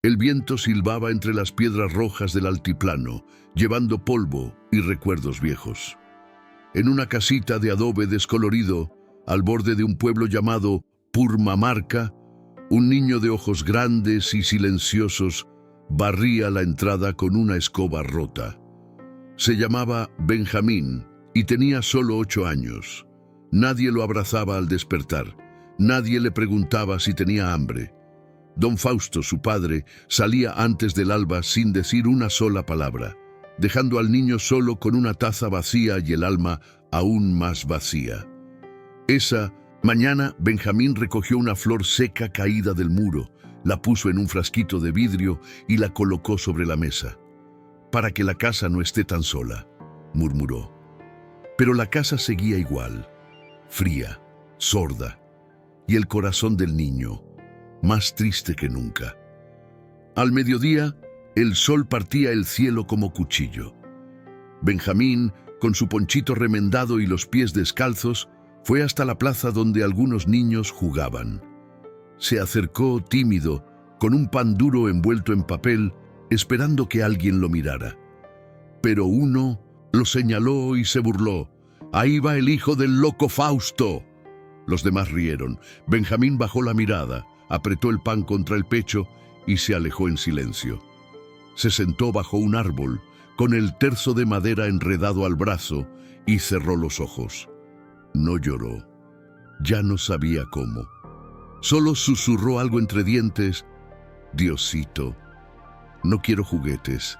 El viento silbaba entre las piedras rojas del altiplano, llevando polvo y recuerdos viejos. En una casita de adobe descolorido, al borde de un pueblo llamado Purmamarca, un niño de ojos grandes y silenciosos barría la entrada con una escoba rota. Se llamaba Benjamín y tenía solo 8 años. Nadie lo abrazaba al despertar. Nadie le preguntaba si tenía hambre. Don Fausto, su padre, salía antes del alba sin decir una sola palabra, dejando al niño solo con una taza vacía y el alma aún más vacía. Esa mañana, Benjamín recogió una flor seca caída del muro, la puso en un frasquito de vidrio y la colocó sobre la mesa. «Para que la casa no esté tan sola», murmuró. Pero la casa seguía igual, fría, sorda, y el corazón del niño, más triste que nunca. Al mediodía, el sol partía el cielo como cuchillo. Benjamín, con su ponchito remendado y los pies descalzos, fue hasta la plaza donde algunos niños jugaban. Se acercó tímido, con un pan duro envuelto en papel, esperando que alguien lo mirara. Pero uno lo señaló y se burló. «Ahí va el hijo del loco Fausto». Los demás rieron. Benjamín bajó la mirada, apretó el pan contra el pecho y se alejó en silencio. Se sentó bajo un árbol, con el terzo de madera enredado al brazo, y cerró los ojos. No lloró. Ya no sabía cómo. Solo susurró algo entre dientes. «Diosito, no quiero juguetes.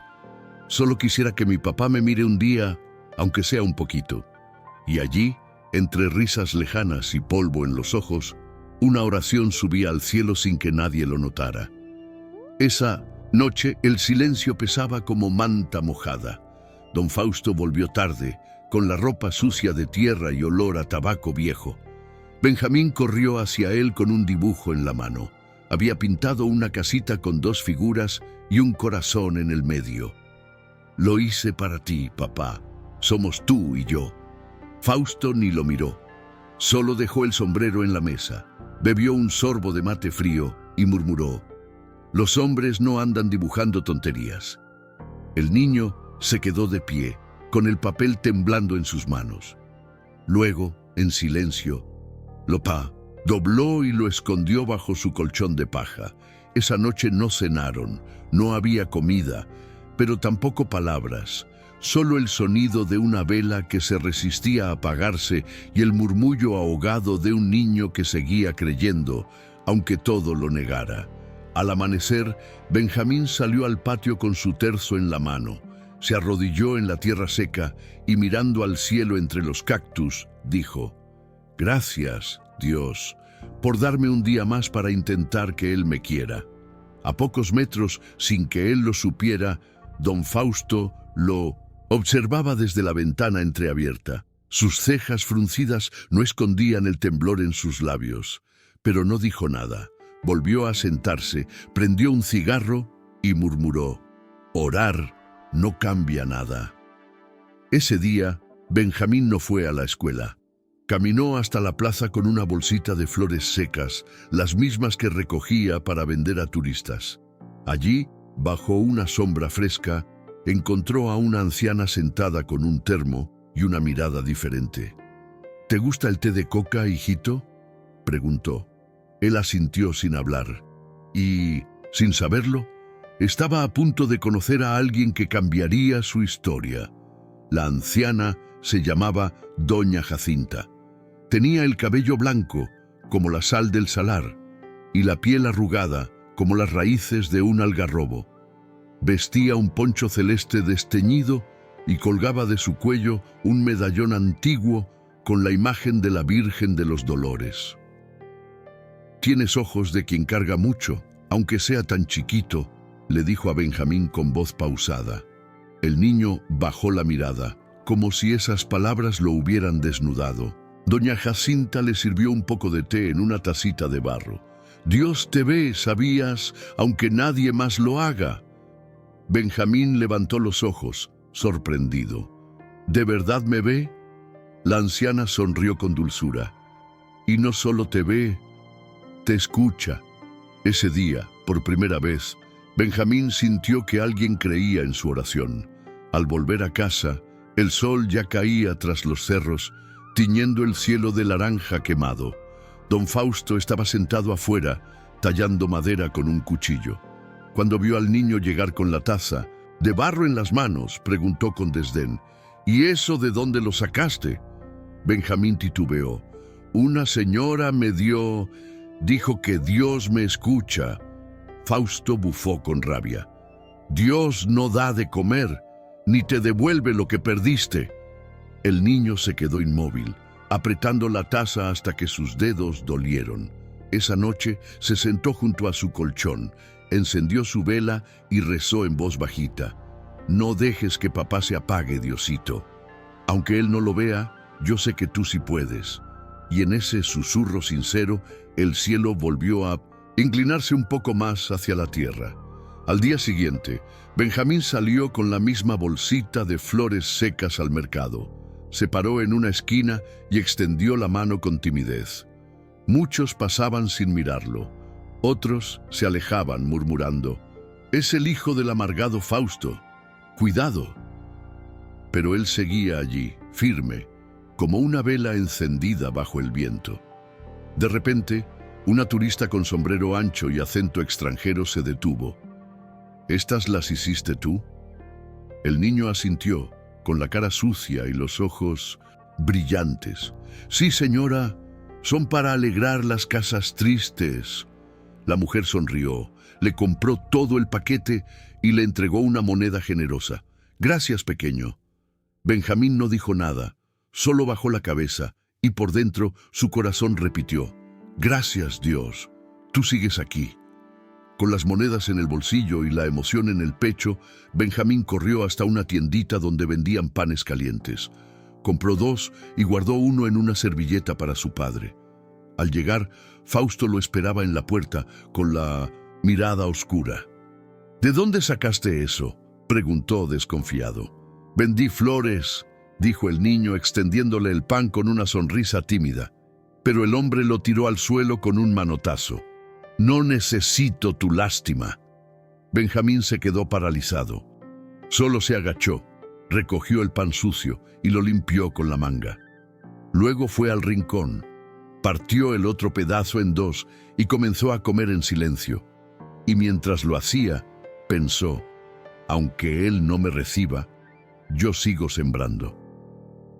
Solo quisiera que mi papá me mire un día, aunque sea un poquito». Y allí, entre risas lejanas y polvo en los ojos, una oración subía al cielo sin que nadie lo notara. Esa noche el silencio pesaba como manta mojada. Don Fausto volvió tarde, con la ropa sucia de tierra y olor a tabaco viejo. Benjamín corrió hacia él con un dibujo en la mano. Había pintado una casita con 2 figuras y un corazón en el medio. «Lo hice para ti, papá. Somos tú y yo». Fausto ni lo miró. Solo dejó el sombrero en la mesa, bebió un sorbo de mate frío y murmuró: «Los hombres no andan dibujando tonterías». El niño se quedó de pie, con el papel temblando en sus manos. Luego, en silencio, lo dobló y lo escondió bajo su colchón de paja. Esa noche no cenaron, no había comida, pero tampoco palabras. Solo el sonido de una vela que se resistía a apagarse y el murmullo ahogado de un niño que seguía creyendo, aunque todo lo negara. Al amanecer, Benjamín salió al patio con su terzo en la mano. Se arrodilló en la tierra seca y mirando al cielo entre los cactus, dijo: «Gracias, Dios, por darme un día más para intentar que Él me quiera». A pocos metros, sin que él lo supiera, don Fausto lo observaba desde la ventana entreabierta. Sus cejas fruncidas no escondían el temblor en sus labios, pero no dijo nada. Volvió a sentarse, prendió un cigarro y murmuró: «Orar no cambia nada». Ese día, Benjamín no fue a la escuela. Caminó hasta la plaza con una bolsita de flores secas, las mismas que recogía para vender a turistas. Allí, bajo una sombra fresca, encontró a una anciana sentada con un termo y una mirada diferente. «¿Te gusta el té de coca, hijito?», preguntó. Él asintió sin hablar y, sin saberlo, estaba a punto de conocer a alguien que cambiaría su historia. La anciana se llamaba Doña Jacinta. Tenía el cabello blanco, como la sal del salar, y la piel arrugada, como las raíces de un algarrobo. Vestía un poncho celeste desteñido y colgaba de su cuello un medallón antiguo con la imagen de la Virgen de los Dolores. «Tienes ojos de quien carga mucho, aunque sea tan chiquito», le dijo a Benjamín con voz pausada. El niño bajó la mirada, como si esas palabras lo hubieran desnudado. Doña Jacinta le sirvió un poco de té en una tacita de barro. «Dios te ve, ¿sabías? Aunque nadie más lo haga». Benjamín levantó los ojos, sorprendido. «¿De verdad me ve?». La anciana sonrió con dulzura. «Y no solo te ve, te escucha». Ese día, por primera vez, Benjamín sintió que alguien creía en su oración. Al volver a casa, el sol ya caía tras los cerros, tiñendo el cielo de naranja quemado. Don Fausto estaba sentado afuera, tallando madera con un cuchillo. Cuando vio al niño llegar con la taza, de barro en las manos, preguntó con desdén: ¿Y eso de dónde lo sacaste? Benjamín titubeó. Una señora me dio... Dijo que Dios me escucha. Fausto bufó con rabia. Dios no da de comer, ni te devuelve lo que perdiste. El niño se quedó inmóvil, apretando la taza hasta que sus dedos dolieron. Esa noche se sentó junto a su colchón, encendió su vela y rezó en voz bajita: No dejes que papá se apague, Diosito. Aunque él no lo vea, yo sé que tú sí puedes. Y en ese susurro sincero, el cielo volvió a inclinarse un poco más hacia la tierra. Al día siguiente, Benjamín salió con la misma bolsita de flores secas al mercado. Se paró en una esquina y extendió la mano con timidez. Muchos pasaban sin mirarlo. Otros se alejaban murmurando: «Es el hijo del amargado Fausto. Cuidado». Pero él seguía allí, firme, como una vela encendida bajo el viento. De repente, una turista con sombrero ancho y acento extranjero se detuvo. «¿Estas las hiciste tú?». El niño asintió, con la cara sucia y los ojos brillantes. «Sí, señora, son para alegrar las casas tristes». La mujer sonrió, le compró todo el paquete y le entregó una moneda generosa. «Gracias, pequeño». Benjamín no dijo nada, solo bajó la cabeza y por dentro su corazón repitió: «Gracias, Dios, tú sigues aquí». Con las monedas en el bolsillo y la emoción en el pecho, Benjamín corrió hasta una tiendita donde vendían panes calientes. Compró 2 y guardó uno en una servilleta para su padre. Al llegar, Fausto lo esperaba en la puerta con la mirada oscura. «¿De dónde sacaste eso?», preguntó desconfiado. «Vendí flores», dijo el niño extendiéndole el pan con una sonrisa tímida. Pero el hombre lo tiró al suelo con un manotazo. «No necesito tu lástima». Benjamín se quedó paralizado. Solo se agachó, recogió el pan sucio y lo limpió con la manga. Luego fue al rincón, partió el otro pedazo en 2 y comenzó a comer en silencio. Y mientras lo hacía, pensó: «Aunque él no me reciba, yo sigo sembrando».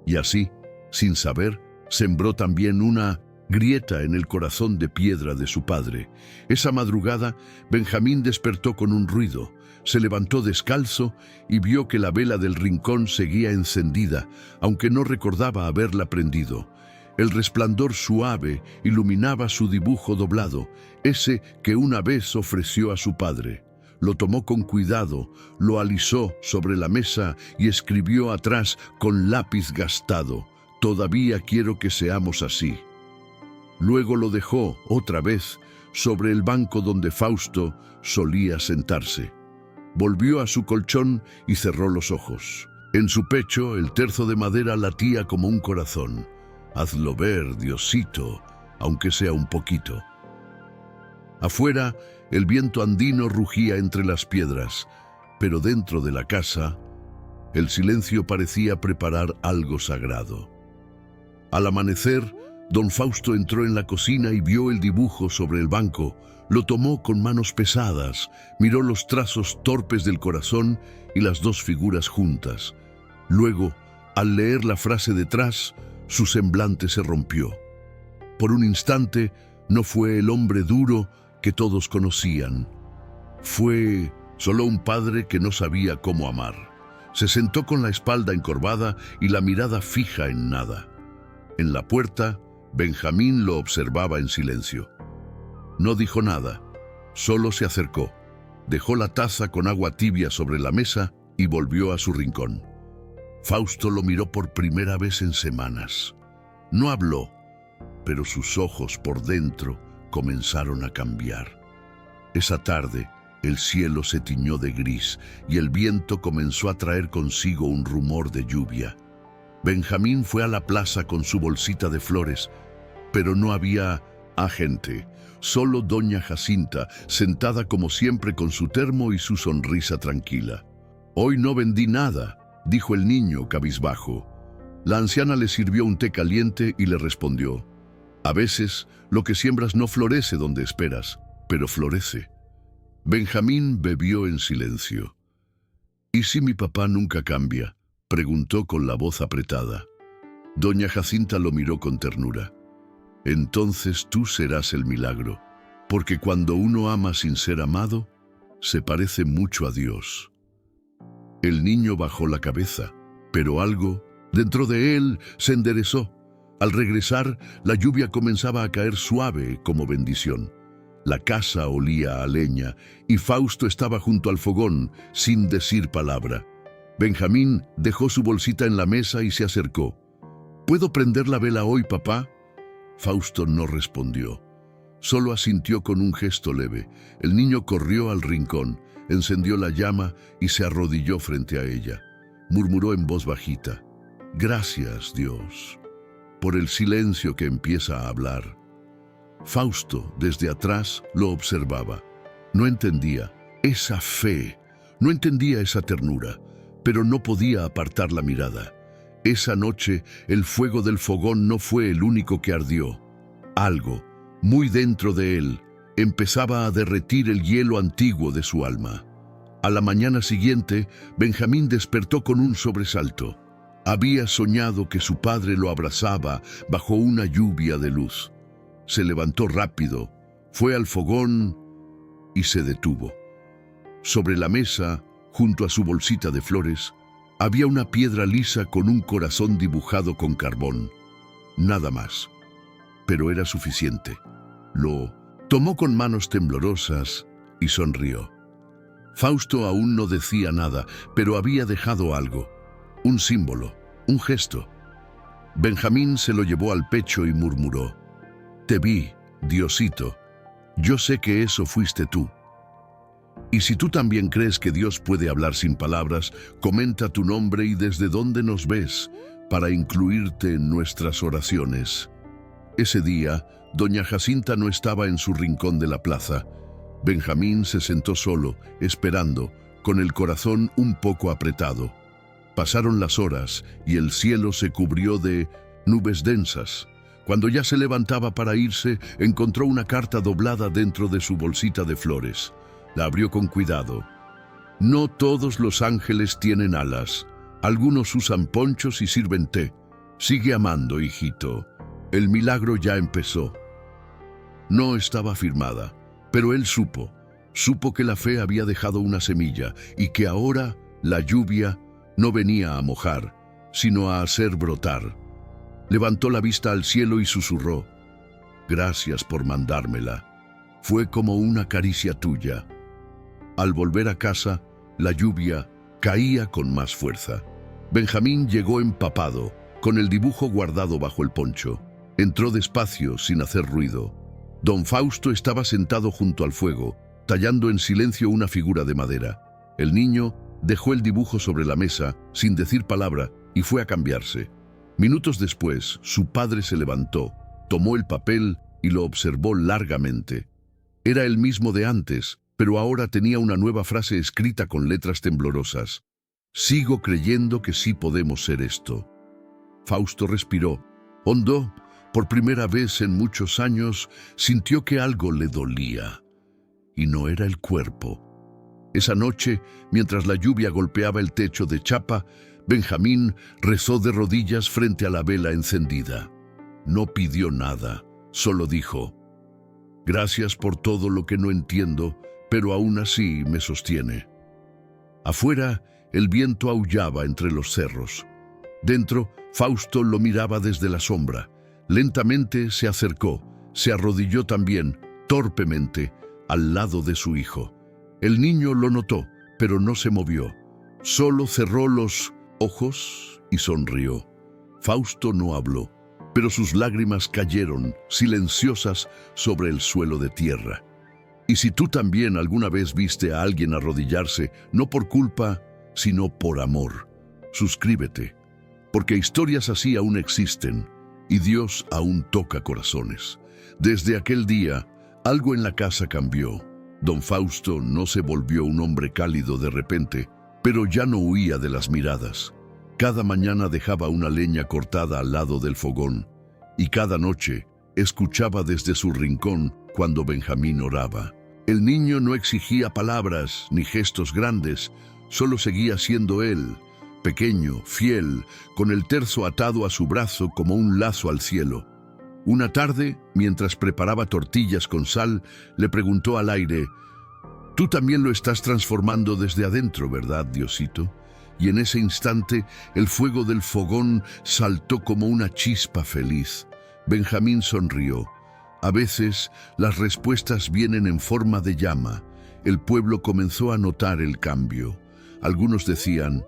Y así, sin saber, sembró también una grieta en el corazón de piedra de su padre. Esa madrugada, Benjamín despertó con un ruido. Se levantó descalzo y vio que la vela del rincón seguía encendida, aunque no recordaba haberla prendido. El resplandor suave iluminaba su dibujo doblado, ese que una vez ofreció a su padre. Lo tomó con cuidado, lo alisó sobre la mesa y escribió atrás con lápiz gastado: «Todavía quiero que seamos así». Luego lo dejó, otra vez, sobre el banco donde Fausto solía sentarse. Volvió a su colchón y cerró los ojos. En su pecho, el terzo de madera latía como un corazón. «Hazlo ver, Diosito, aunque sea un poquito». Afuera, el viento andino rugía entre las piedras, pero dentro de la casa, el silencio parecía preparar algo sagrado. Al amanecer, don Fausto entró en la cocina y vio el dibujo sobre el banco. Lo tomó con manos pesadas, miró los trazos torpes del corazón y las 2 figuras juntas. Luego, al leer la frase detrás, su semblante se rompió. Por un instante, no fue el hombre duro que todos conocían. Fue solo un padre que no sabía cómo amar. Se sentó con la espalda encorvada y la mirada fija en nada. En la puerta, Benjamín lo observaba en silencio. No dijo nada, solo se acercó, dejó la taza con agua tibia sobre la mesa y volvió a su rincón. Fausto lo miró por primera vez en semanas. No habló, pero sus ojos por dentro comenzaron a cambiar. Esa tarde, el cielo se tiñó de gris y el viento comenzó a traer consigo un rumor de lluvia. Benjamín fue a la plaza con su bolsita de flores, pero no había gente. solo doña Jacinta, sentada como siempre con su termo y su sonrisa tranquila. «Hoy no vendí nada», dijo el niño cabizbajo. La anciana le sirvió un té caliente y le respondió: «A veces lo que siembras no florece donde esperas, pero florece». Benjamín bebió en silencio. «¿Y si mi papá nunca cambia?», preguntó con la voz apretada. Doña Jacinta lo miró con ternura. «Entonces tú serás el milagro, porque cuando uno ama sin ser amado, se parece mucho a Dios». El niño bajó la cabeza, pero algo dentro de él se enderezó. Al regresar, la lluvia comenzaba a caer suave como bendición. La casa olía a leña y Fausto estaba junto al fogón, sin decir palabra. Benjamín dejó su bolsita en la mesa y se acercó. «¿Puedo prender la vela hoy, papá?». Fausto no respondió. Solo asintió con un gesto leve. El niño corrió al rincón, encendió la llama y se arrodilló frente a ella. Murmuró en voz bajita: «Gracias, Dios, por el silencio que empieza a hablar». Fausto, desde atrás, lo observaba. No entendía esa fe, no entendía esa ternura, pero no podía apartar la mirada. Esa noche, el fuego del fogón no fue el único que ardió. Algo, muy dentro de él, empezaba a derretir el hielo antiguo de su alma. A la mañana siguiente, Benjamín despertó con un sobresalto. Había soñado que su padre lo abrazaba bajo una lluvia de luz. Se levantó rápido, fue al fogón y se detuvo. Sobre la mesa, junto a su bolsita de flores, había una piedra lisa con un corazón dibujado con carbón. Nada más. Pero era suficiente. Lo tomó con manos temblorosas y sonrió. Fausto aún no decía nada, pero había dejado algo. Un símbolo, un gesto. Benjamín se lo llevó al pecho y murmuró: «Te vi, Diosito. Yo sé que eso fuiste tú». Y si tú también crees que Dios puede hablar sin palabras, comenta tu nombre y desde dónde nos ves para incluirte en nuestras oraciones. Ese día, doña Jacinta no estaba en su rincón de la plaza. Benjamín se sentó solo, esperando, con el corazón un poco apretado. Pasaron las horas y el cielo se cubrió de nubes densas. Cuando ya se levantaba para irse, encontró una carta doblada dentro de su bolsita de flores. La abrió con cuidado. «No todos los ángeles tienen alas. Algunos usan ponchos y sirven té. Sigue amando, hijito. El milagro ya empezó». No estaba firmada, pero él supo que la fe había dejado una semilla y que ahora la lluvia no venía a mojar, sino a hacer brotar. Levantó la vista al cielo y susurró: «Gracias por mandármela. Fue como una caricia tuya». Al volver a casa, la lluvia caía con más fuerza. Benjamín llegó empapado, con el dibujo guardado bajo el poncho. Entró despacio, sin hacer ruido. Don Fausto estaba sentado junto al fuego, tallando en silencio una figura de madera. El niño dejó el dibujo sobre la mesa, sin decir palabra, y fue a cambiarse. Minutos después, su padre se levantó, tomó el papel y lo observó largamente. Era el mismo de antes, pero ahora tenía una nueva frase escrita con letras temblorosas: «Sigo creyendo que sí podemos ser esto». Fausto respiró hondo. Por primera vez en muchos años sintió que algo le dolía. Y no era el cuerpo. Esa noche, mientras la lluvia golpeaba el techo de chapa, Benjamín rezó de rodillas frente a la vela encendida. No pidió nada, solo dijo: «Gracias por todo lo que no entiendo, pero aún así me sostiene». Afuera, el viento aullaba entre los cerros. Dentro, Fausto lo miraba desde la sombra. Lentamente se acercó, se arrodilló también, torpemente, al lado de su hijo. El niño lo notó, pero no se movió. Solo cerró los ojos y sonrió. Fausto no habló, pero sus lágrimas cayeron, silenciosas, sobre el suelo de tierra. Y si tú también alguna vez viste a alguien arrodillarse, no por culpa, sino por amor, suscríbete, porque historias así aún existen, y Dios aún toca corazones. Desde aquel día, Algo en la casa cambió. Don Fausto no se volvió un hombre cálido de repente, pero ya no huía de las miradas. Cada mañana dejaba una leña cortada al lado del fogón, y cada noche escuchaba desde su rincón cuando Benjamín oraba. El niño no exigía palabras ni gestos grandes, solo seguía siendo él, pequeño, fiel, con el terzo atado a su brazo como un lazo al cielo. Una tarde, mientras preparaba tortillas con sal, le preguntó al aire: «Tú también lo estás transformando desde adentro, ¿verdad, Diosito?». Y en ese instante, el fuego del fogón saltó como una chispa feliz. Benjamín sonrió. A veces, las respuestas vienen en forma de llama. El pueblo comenzó a notar el cambio. Algunos decían: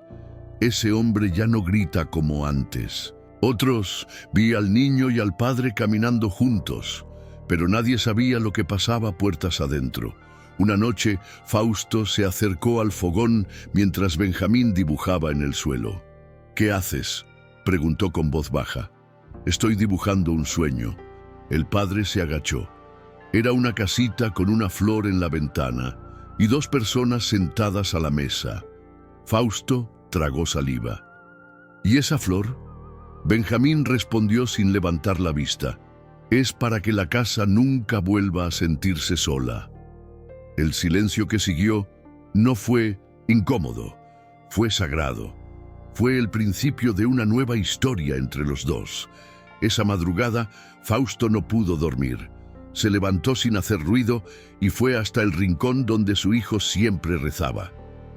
«Ese hombre ya no grita como antes». Otros: «Vi al niño y al padre caminando juntos», pero nadie sabía lo que pasaba puertas adentro. Una noche, Fausto se acercó al fogón mientras Benjamín dibujaba en el suelo. «¿Qué haces?», preguntó con voz baja. «Estoy dibujando un sueño». El padre se agachó. Era una casita con una flor en la ventana y dos personas sentadas a la mesa. Fausto tragó saliva. «¿Y esa flor?». Benjamín respondió sin levantar la vista: «Es para que la casa nunca vuelva a sentirse sola». El silencio que siguió no fue incómodo, fue sagrado. Fue el principio de una nueva historia entre los dos. Esa madrugada, Fausto no pudo dormir. Se levantó sin hacer ruido y fue hasta el rincón donde su hijo siempre rezaba.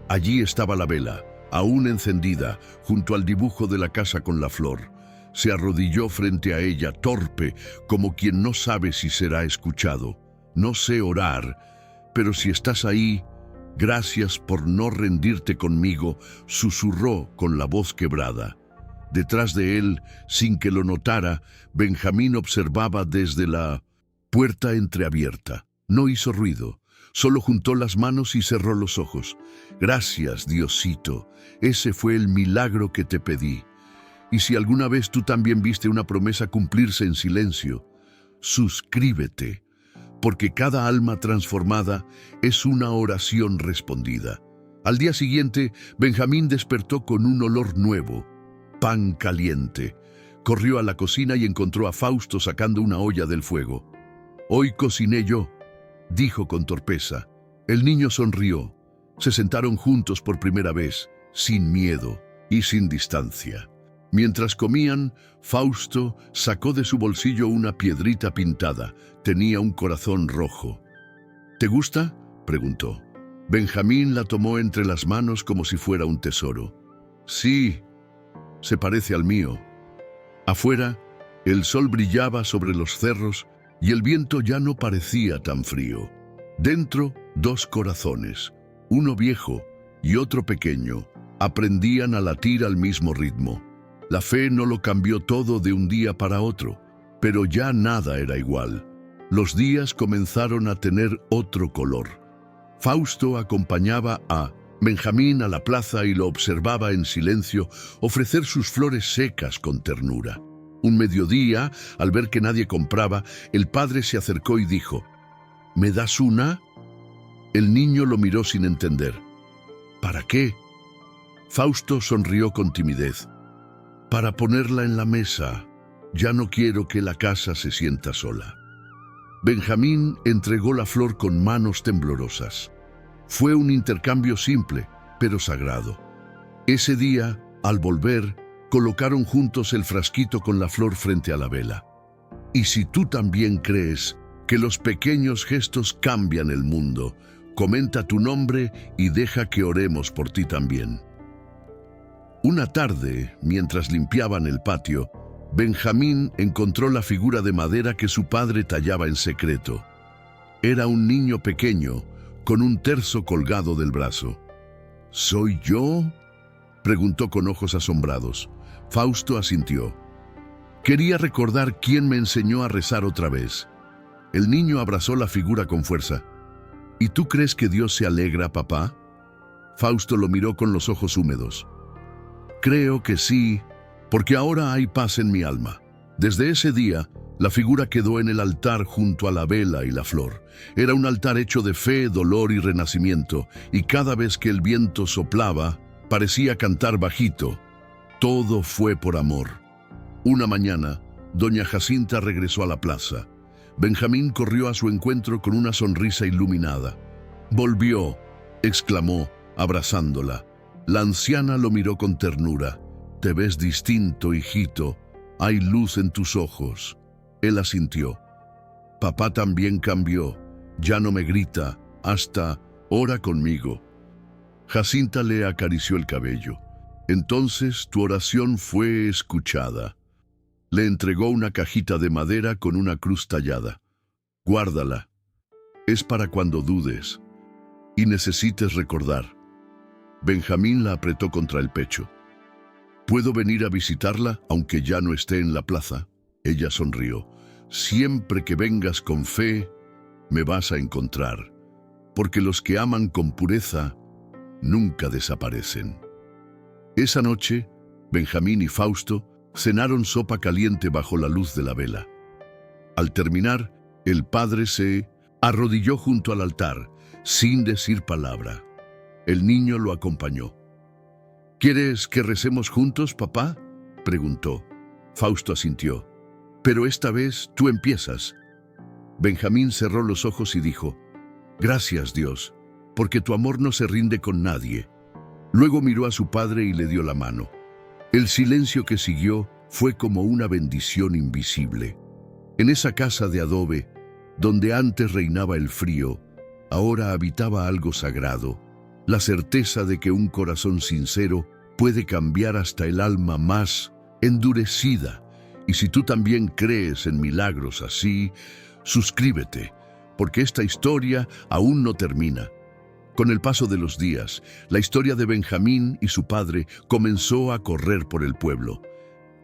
Allí estaba la vela, aún encendida, junto al dibujo de la casa con la flor. Se arrodilló frente a ella, torpe, como quien no sabe si será escuchado. «No sé orar, pero si estás ahí, gracias por no rendirte conmigo», susurró con la voz quebrada. Detrás de él, sin que lo notara, Benjamín observaba desde la puerta entreabierta. No hizo ruido, solo juntó las manos y cerró los ojos. «Gracias, Diosito, ese fue el milagro que te pedí». Y si alguna vez tú también viste una promesa cumplirse en silencio, suscríbete, porque cada alma transformada es una oración respondida. Al día siguiente, Benjamín despertó con un olor nuevo: pan caliente. Corrió a la cocina y encontró a Fausto sacando una olla del fuego. «Hoy cociné yo», dijo con torpeza. El niño sonrió. Se sentaron juntos por primera vez, sin miedo y sin distancia. Mientras comían, Fausto sacó de su bolsillo una piedrita pintada. Tenía un corazón rojo. «¿Te gusta?», preguntó. Benjamín la tomó entre las manos como si fuera un tesoro. «Sí, se parece al mío». Afuera, el sol brillaba sobre los cerros y el viento ya no parecía tan frío. Dentro, dos corazones, uno viejo y otro pequeño, aprendían a latir al mismo ritmo. La fe no lo cambió todo de un día para otro, pero ya nada era igual. Los días comenzaron a tener otro color. Fausto acompañaba a Benjamín a la plaza y lo observaba en silencio ofrecer sus flores secas con ternura. Un mediodía, al ver que nadie compraba, el padre se acercó y dijo: «¿Me das una?». El niño lo miró sin entender. «¿Para qué?». Fausto sonrió con timidez. «Para ponerla en la mesa. Ya no quiero que la casa se sienta sola». Benjamín entregó la flor con manos temblorosas. Fue un intercambio simple, pero sagrado. Ese día, al volver, colocaron juntos el frasquito con la flor frente a la vela. Y si tú también crees que los pequeños gestos cambian el mundo, comenta tu nombre y deja que oremos por ti también. Una tarde, mientras limpiaban el patio, Benjamín encontró la figura de madera que su padre tallaba en secreto. Era un niño pequeño, con un terzo colgado del brazo. «¿Soy yo?», preguntó con ojos asombrados. Fausto asintió. «Quería recordar quién me enseñó a rezar otra vez». El niño abrazó la figura con fuerza. «¿Y tú crees que Dios se alegra, papá?». Fausto lo miró con los ojos húmedos. «Creo que sí, porque ahora hay paz en mi alma». Desde ese día, La figura quedó en el altar junto a la vela y la flor. Era un altar hecho de fe, dolor y renacimiento, y cada vez que el viento soplaba, parecía cantar bajito. Todo fue por amor. Una mañana, doña Jacinta regresó a la plaza. Benjamín corrió a su encuentro con una sonrisa iluminada. «Volvió», exclamó, abrazándola. La anciana lo miró con ternura. «Te ves distinto, hijito. Hay luz en tus ojos». Él asintió. «Papá también cambió. Ya no me grita. Hasta ora conmigo». Jacinta le acarició el cabello. «Entonces tu oración fue escuchada». Le entregó una cajita de madera con una cruz tallada. «Guárdala. Es para cuando dudes y necesites recordar». Benjamín la apretó contra el pecho. «¿Puedo venir a visitarla, aunque ya no esté en la plaza?» Ella sonrió. «Siempre que vengas con fe, me vas a encontrar, porque los que aman con pureza nunca desaparecen». Esa noche, Benjamín y Fausto cenaron sopa caliente bajo la luz de la vela. Al terminar, el padre se arrodilló junto al altar, sin decir palabra. El niño lo acompañó. «¿Quieres que recemos juntos, papá?», preguntó. Fausto asintió. «Pero esta vez tú empiezas». Benjamín cerró los ojos y dijo: «Gracias, Dios, porque tu amor no se rinde con nadie». Luego miró a su padre y le dio la mano. El silencio que siguió fue como una bendición invisible. En esa casa de adobe, donde antes reinaba el frío, ahora habitaba algo sagrado, la certeza de que un corazón sincero puede cambiar hasta el alma más endurecida. Y si tú también crees en milagros así, suscríbete, porque esta historia aún no termina. Con el paso de los días, la historia de Benjamín y su padre comenzó a correr por el pueblo.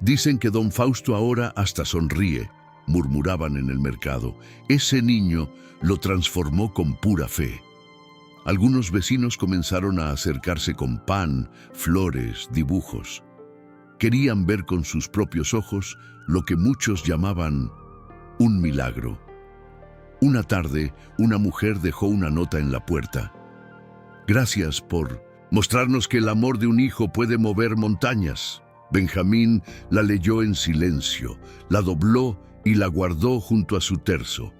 «Dicen que don Fausto ahora hasta sonríe», murmuraban en el mercado. «Ese niño lo transformó con pura fe». Algunos vecinos comenzaron a acercarse con pan, flores, dibujos. Querían ver con sus propios ojos lo que muchos llamaban un milagro. Una tarde, una mujer dejó una nota en la puerta. «Gracias por mostrarnos que el amor de un hijo puede mover montañas». Benjamín la leyó en silencio, la dobló y la guardó junto a su terzo.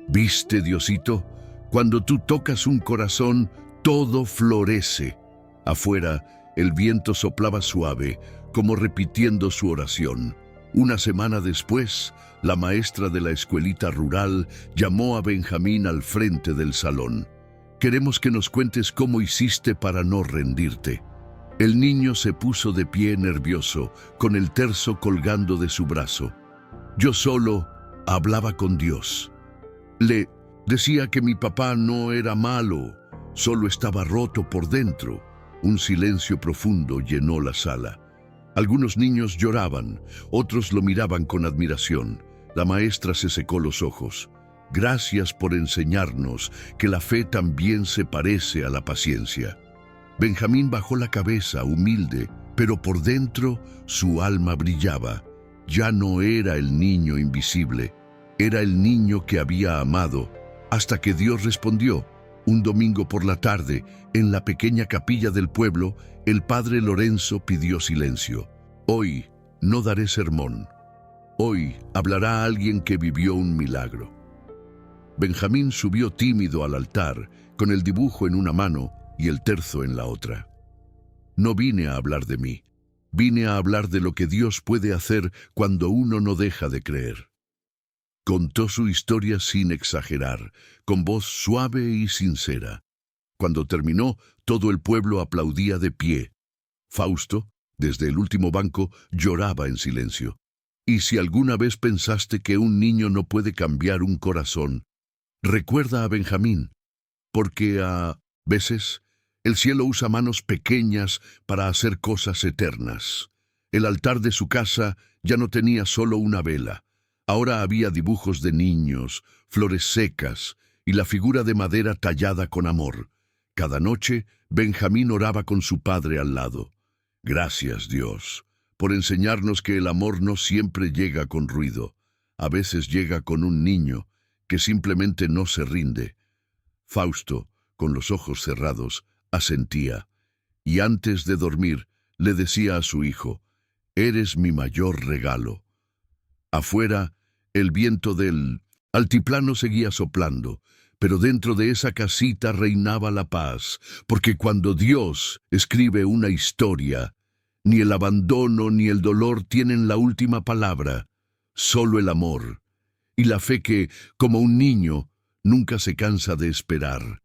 «¿Viste, Diosito? Cuando tú tocas un corazón, todo florece». Afuera, el viento soplaba suave, como repitiendo su oración. Una semana después, la maestra de la escuelita rural llamó a Benjamín al frente del salón. «Queremos que nos cuentes cómo hiciste para no rendirte». El niño se puso de pie nervioso, con el terzo colgando de su brazo. «Yo solo hablaba con Dios. Le decía que mi papá no era malo, solo estaba roto por dentro». Un silencio profundo llenó la sala. Algunos niños lloraban, otros lo miraban con admiración. La maestra se secó los ojos. «Gracias por enseñarnos que la fe también se parece a la paciencia». Benjamín bajó la cabeza, humilde, pero por dentro su alma brillaba. Ya no era el niño invisible, era el niño que había amado, hasta que Dios respondió. Un domingo por la tarde, en la pequeña capilla del pueblo, el padre Lorenzo pidió silencio. «Hoy no daré sermón. Hoy hablará alguien que vivió un milagro». Benjamín subió tímido al altar, con el dibujo en una mano y el terzo en la otra. «No vine a hablar de mí, vine a hablar de lo que Dios puede hacer cuando uno no deja de creer». Contó su historia sin exagerar, con voz suave y sincera. Cuando terminó, todo el pueblo aplaudía de pie. Fausto, desde el último banco, lloraba en silencio. Y si alguna vez pensaste que un niño no puede cambiar un corazón, recuerda a Benjamín, porque a veces el cielo usa manos pequeñas para hacer cosas eternas. El altar de su casa ya no tenía solo una vela. Ahora había dibujos de niños, flores secas y la figura de madera tallada con amor. Cada noche, Benjamín oraba con su padre al lado. «Gracias, Dios, por enseñarnos que el amor no siempre llega con ruido. a veces llega con un niño que simplemente no se rinde. Fausto, con los ojos cerrados, asentía, y antes de dormir le decía a su hijo: «Eres mi mayor regalo». Afuera, el viento del altiplano seguía soplando, pero dentro de esa casita reinaba la paz, porque cuando Dios escribe una historia, ni el abandono ni el dolor tienen la última palabra, solo el amor y la fe que, como un niño, nunca se cansa de esperar.